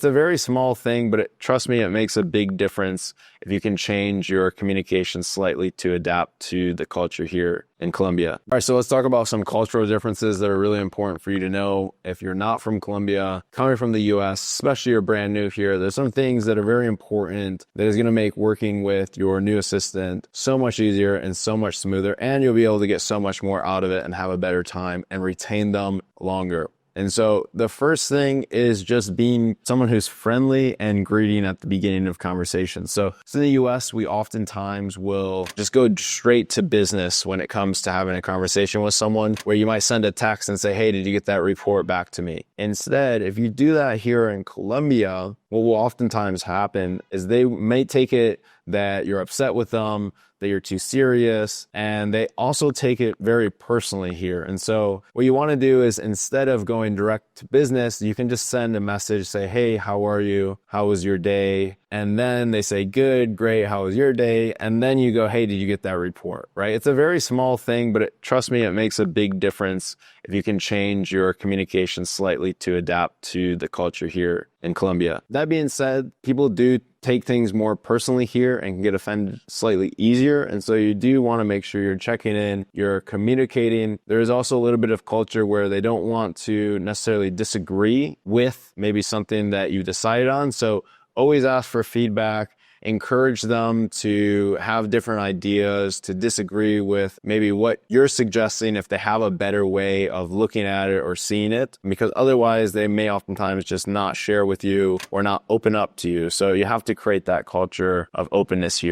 it's a very small thing, but trust me, it makes a big difference if you can change your communication slightly to adapt to the culture here in Colombia. All right, so let's talk about some cultural differences that are really important for you to know if you're not from Colombia, coming from the US, especially you're brand new here. There's some things that are very important that is going to make working with your new assistant so much easier and so much smoother, and you'll be able to get so much more out of it and have a better time and retain them longer. And so the first thing is just being someone who's friendly and greeting at the beginning of conversations. So in the US, we oftentimes will just go straight to business when it comes to having a conversation with someone, where you might send a text and say, hey, did you get that report back to me? Instead, if you do that here in Colombia, what will oftentimes happen is they may take it that you're upset with them, that you're too serious, and they also take it very personally here. And so what you want to do is, instead of going direct to business, you can just send a message, say, hey, how are you? How was your day? And then they say, good, great, how was your day? And then you go, hey, did you get that report, right? It's a very small thing, but trust me, it makes a big difference if you can change your communication slightly to adapt to the culture here in Colombia. That being said, people do take things more personally here and can get offended slightly easier. And so you do want to make sure you're checking in, you're communicating. There's also a little bit of culture where they don't want to necessarily disagree with maybe something that you decided on. So always ask for feedback. Encourage them to have different ideas, to disagree with maybe what you're suggesting if they have a better way of looking at it or seeing it, because otherwise they may oftentimes just not share with you or not open up to you. So you have to create that culture of openness here.